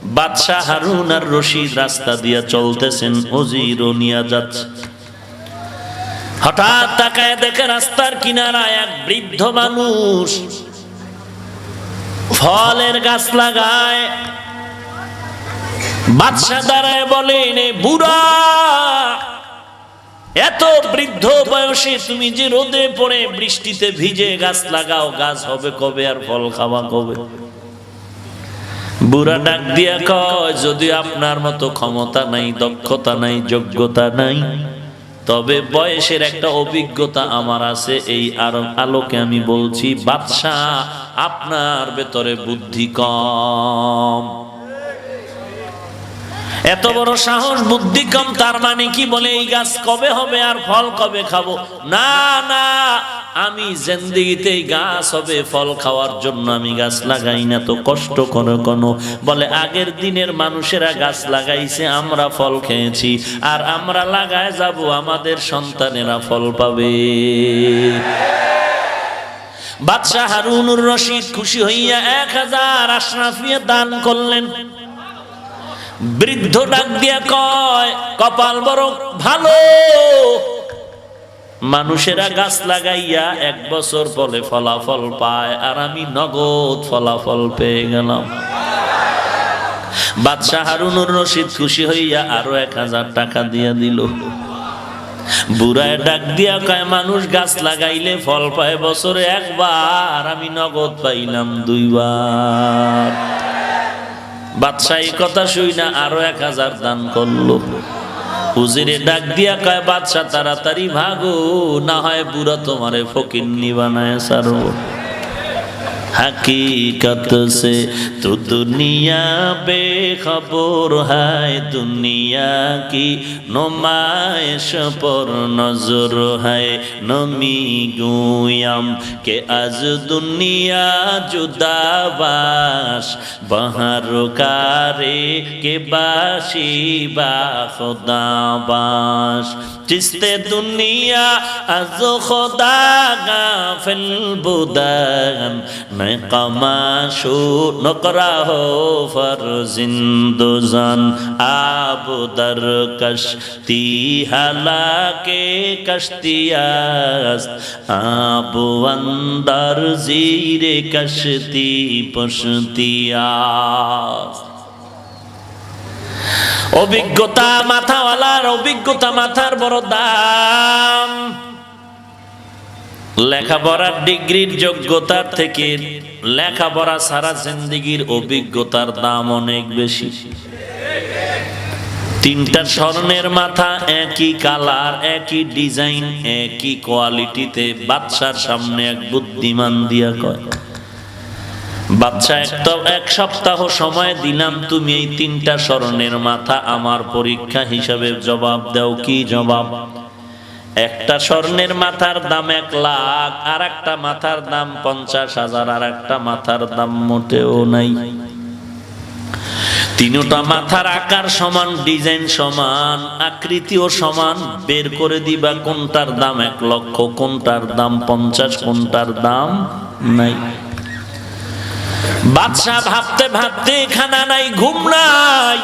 বাদশাহ হারুন আর রশিদ রাস্তা দিয়ে চলতেছেন, ওজিরও নিয়ে যাচ্ছে। হঠাৎ তাকায় দেখে রাস্তার কিনারায় এক বৃদ্ধ মানুষ ফলের গাছ লাগায়। বাদশাহ দাঁড়ায় বলেন, এ বুড়া, এত বৃদ্ধ বয়সে তুমি যে রোদে পড়ে বৃষ্টিতে ভিজে গাছ লাগাও, গাছ হবে কবে আর ফল খাওয়া কবে? বুড়া ডাক দিয়া কয়, যদি আপনার মতো ক্ষমতা নাই, দক্ষতা নাই, যোগ্যতা নাই, তবে বয়সের একটা অভিজ্ঞতা আমার আছে। এই আলোকে আমি বলছি, বাদশাহ আপনার ভেতরে বুদ্ধি কম। এত বড় সাহস, বুদ্ধি কম, তার মানে কি? বলে এই গাছ কবে হবে আর ফল কবে খাবো? না না, আমি জিন্দেগিতে গাছ হবে ফল খাওয়ার জন্য আমি গাছ লাগাই না তো কষ্ট করে কোনো। বলে আগের দিনের মানুষেরা গাছ লাগাইছে, আমরা ফল খেয়েছি, আর আমরা লাগায় যাব, আমাদের সন্তানেরা ফল পাবে। বাদশাহ হারুনুর রশিদ খুশি হইয়া 1000 আশরাফিয়া দান করলেন। বৃদ্ধ ডাক দিয়া কয়, কপাল বড় ভালো, মানুষেরা গাছ লাগাইয়া 1 বছর পরে ফলাফল পায়, আর আমি নগদ ফলাফল পেয়ে গেলাম। বাদশাহ হারুনুর রশিদ খুশি হইয়া আরো 1000 টাকা দিয়া দিল। বুড়ায় ডাক দিয়া কয়, মানুষ গাছ লাগাইলে ফল পায় বছরে 1 বার, আমি নগদ পাইলাম 2 বার। বাদশাহ এই কথা শুই না আরো 1000 দান করলো। উজিরে ডাক দিয়া কয়, বাদশাহ তাড়াতাড়ি ভাগো, না হয় বুড়া তোমারে ফকিন্নি বানায় সারো। हकीकत से तो दुनिया बेखबर है, दुनिया की नुमाइश पर नजर है। नमी गुयाम के आज दुनिया जुदाबाश, बहर कारे के बाशी बा खुदाबाश। जिसते दुनिया आज खुदा गाफिल बुदान, मैं कमाशो नकरा हो फरजिंदुजान। आब दर कश्ती हालाके कश्तियास्त, आब अंदर जीरे कश्ती पश्तियास्त। অভিজ্ঞতা মাথাওয়ালার, অভিজ্ঞতা মাথার বড় দাম। লেখাপড়ার ডিগ্রির যোগ্যতার থেকে লেখাপড়া সারা জিন্দেগির অভিজ্ঞতার দাম অনেক বেশি। 3টা স্বর্ণের মাথা, একই কালার, একই ডিজাইন, একই কোয়ালিটিতে বাদশার সামনে এক বুদ্ধিমান দিয়া কয়, বাদশা 1 সপ্তাহ সময় দিলাম, তুমি এই 3টা স্বর্ণের মাথা আমার পরীক্ষা হিসাবে জবাব দাও। কি জবাব? একটা স্বর্ণের মাথার দাম 1 লাখ, আর একটা মাথার দাম 50,000, আর একটা মাথার দাম মোটেও নাই। 3টা মাথার আকার সমান, ডিজাইন সমান, আকৃতিও সমান। বের করে দিবা কোনটার দাম 1 লক্ষ, কোনটার দাম 50, কোনটার দাম নাই। বাদশাহ ভাবতে ভাবতে, খানা নাই, ঘুম নাই,